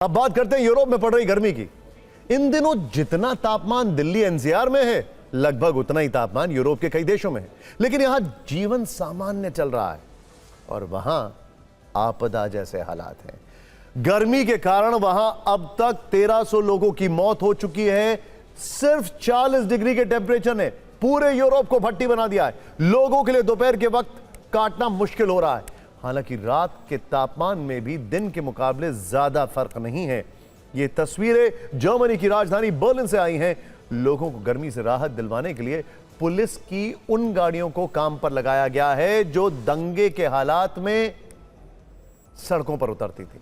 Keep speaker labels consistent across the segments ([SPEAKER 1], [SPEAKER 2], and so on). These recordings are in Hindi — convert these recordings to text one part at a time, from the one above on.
[SPEAKER 1] अब बात करते हैं यूरोप में पड़ रही गर्मी की। इन दिनों जितना तापमान दिल्ली एनसीआर में है, लगभग उतना ही तापमान यूरोप के कई देशों में है। लेकिन यहां जीवन सामान्य चल रहा है और वहां आपदा जैसे हालात हैं। गर्मी के कारण वहां अब तक 1300 लोगों की मौत हो चुकी है। सिर्फ 40 डिग्री के टेंपरेचर ने पूरे यूरोप को भट्टी बना दिया है। लोगों के लिए दोपहर के वक्त काटना मुश्किल हो रहा है। हालांकि रात के तापमान में भी दिन के मुकाबले ज्यादा फर्क नहीं है। ये तस्वीरें जर्मनी की राजधानी बर्लिन से आई हैं। लोगों को गर्मी से राहत दिलवाने के लिए पुलिस की उन गाड़ियों को काम पर लगाया गया है जो दंगे के हालात में सड़कों पर उतरती थी।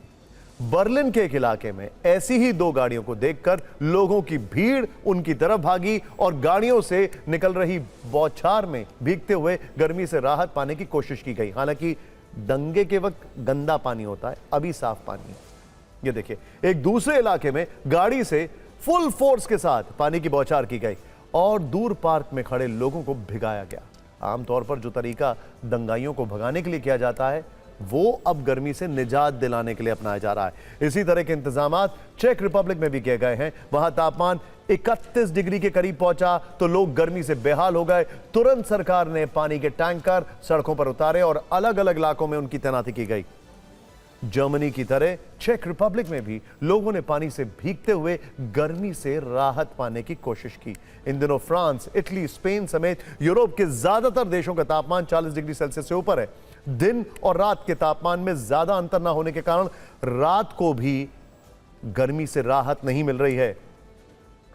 [SPEAKER 1] बर्लिन के एक इलाके में ऐसी ही 2 गाड़ियों को देखकर लोगों की भीड़ उनकी तरफ भागी और गाड़ियों से निकल रही बौछार में भीगते हुए गर्मी से राहत पाने की कोशिश की गई। हालांकि दंगे के वक्त गंदा पानी होता है, अभी साफ पानी है। ये देखिए, एक दूसरे इलाके में गाड़ी से फुल फोर्स के साथ पानी की बौछार की गई और दूर पार्क में खड़े लोगों को भिगाया गया। आमतौर पर जो तरीका दंगाइयों को भगाने के लिए किया जाता है, वो अब गर्मी से निजात दिलाने के लिए अपनाया जा रहा है। इसी तरह के इंतजामात चेक रिपब्लिक में भी किए गए हैं। वहां तापमान 31 डिग्री के करीब पहुंचा तो लोग गर्मी से बेहाल हो गए। तुरंत सरकार ने पानी के टैंकर सड़कों पर उतारे और अलग अलग इलाकों में उनकी तैनाती की गई। जर्मनी की तरह चेक रिपब्लिक में भी लोगों ने पानी से भीगते हुए गर्मी से राहत पाने की कोशिश की। इन दिनों फ्रांस, इटली, स्पेन समेत यूरोप के ज्यादातर देशों का तापमान 40 डिग्री सेल्सियस से ऊपर है। दिन और रात के तापमान में ज्यादा अंतर न होने के कारण रात को भी गर्मी से राहत नहीं मिल रही है।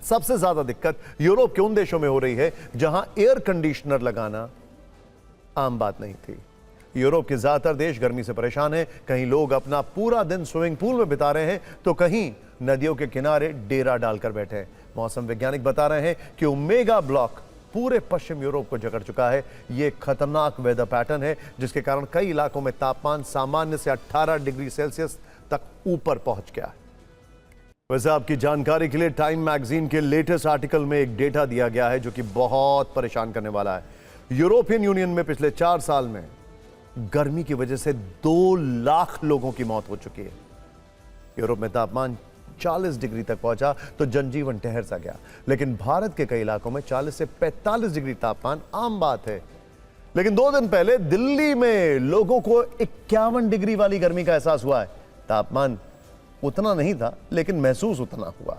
[SPEAKER 1] सबसे ज्यादा दिक्कत यूरोप के उन देशों में हो रही है जहां एयर कंडीशनर लगाना आम बात नहीं थी। यूरोप के ज्यादातर देश गर्मी से परेशान हैं। कहीं लोग अपना पूरा दिन स्विमिंग पूल में बिता रहे हैं तो कहीं नदियों के किनारे डेरा डालकर बैठे हैं। मौसम वैज्ञानिक बता रहे हैं कि ओमेगा ब्लॉक पूरे पश्चिम यूरोप को जकड़ चुका है। यह खतरनाक वेदर पैटर्न है जिसके कारण कई इलाकों में तापमान सामान्य से 18 डिग्री सेल्सियस तक ऊपर पहुंच गया है। वैसे आपकी जानकारी के लिए टाइम मैगजीन के लेटेस्ट आर्टिकल में एक डेटा दिया गया है जो कि बहुत परेशान करने वाला है। यूरोपियन यूनियन में पिछले 4 साल में गर्मी की वजह से 2 लाख लोगों की मौत हो चुकी है। यूरोप में तापमान 40 डिग्री तक पहुंचा तो जनजीवन ठहर सा गया। लेकिन भारत के कई इलाकों में 40 से 45 डिग्री तापमान आम बात है। लेकिन 2 दिन पहले दिल्ली में लोगों को 51 डिग्री वाली गर्मी का एहसास हुआ है। तापमान उतना नहीं था लेकिन महसूस उतना हुआ।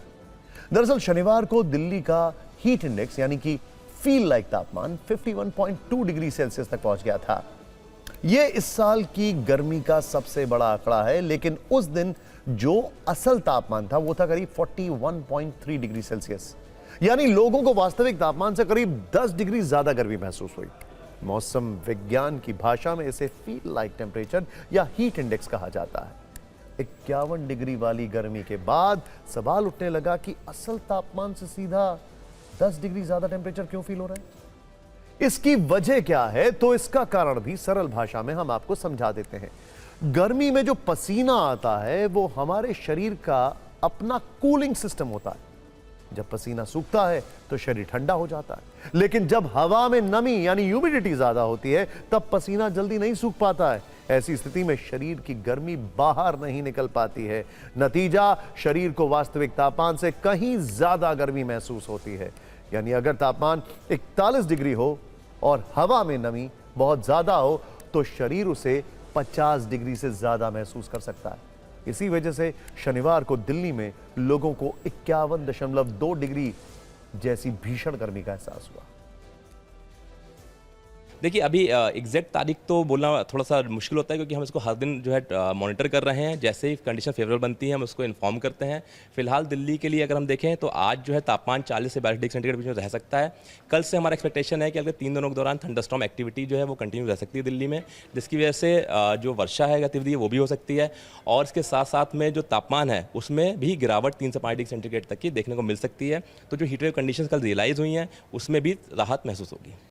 [SPEAKER 1] दरअसल शनिवार को दिल्ली का हीट इंडेक्स यानी कि फील लाइक तापमान 51.2 डिग्री सेल्सियस तक पहुंच गया था। यह इस साल की गर्मी का सबसे बड़ा आंकड़ा है। लेकिन उस दिन जो असल तापमान था वो था करीब 41.3 डिग्री सेल्सियस, यानी लोगों को वास्तविक तापमान से करीब 10 डिग्री ज्यादा गर्मी महसूस हुई। मौसम विज्ञान की भाषा में इसे फील लाइक टेम्परेचर या हीट इंडेक्स कहा जाता है। 51 डिग्री वाली गर्मी के बाद सवाल उठने लगा कि असल तापमान से सीधा 10 डिग्री ज्यादा टेम्परेचर क्यों फील हो रहा है? इसकी वजह क्या है? तो इसका कारण भी सरल भाषा में हम आपको समझा देते हैं। गर्मी में जो पसीना आता है वो हमारे शरीर का अपना कूलिंग सिस्टम होता है। जब पसीना सूखता है तो शरीर ठंडा हो जाता है। लेकिन जब हवा में नमी यानी ह्यूमिडिटी ज्यादा होती है तब पसीना जल्दी नहीं सूख पाता है। ऐसी स्थिति में शरीर की गर्मी बाहर नहीं निकल पाती है। नतीजा, शरीर को वास्तविक तापमान से कहीं ज्यादा गर्मी महसूस होती है। यानी अगर तापमान 41 डिग्री हो और हवा में नमी बहुत ज्यादा हो तो शरीर उसे 50 डिग्री से ज्यादा महसूस कर सकता है। इसी वजह से शनिवार को दिल्ली में लोगों को 51.2 डिग्री जैसी भीषण गर्मी का एहसास हुआ।
[SPEAKER 2] देखिए, अभी एग्जैक्ट तारीख तो बोलना थोड़ा सा मुश्किल होता है क्योंकि हम इसको हर दिन जो है मॉनिटर कर रहे हैं। जैसे ही कंडीशन फेवरेबल बनती है हम उसको इन्फॉर्म करते हैं। फिलहाल दिल्ली के लिए अगर हम देखें तो आज जो है तापमान 40 से 42 डिग्री सेंटीग्रेड बीच में रह सकता है। कल से हमारा एक्सपेक्टेशन है कि अगर 3 दिनों के दौरान थंडरस्टॉर्म एक्टिविटी जो है वो कंटिन्यू रह सकती है दिल्ली में, जिसकी वजह से जो वर्षा है गतिविधि है वो भी हो सकती है। और इसके साथ साथ में जो तापमान है उसमें भी गिरावट 3 से 5 डिग्री सेंटीग्रेड तक की देखने को मिल सकती है। तो जो हीट वेव कंडीशन कल रियलाइज़ हुई हैं उसमें भी राहत महसूस होगी।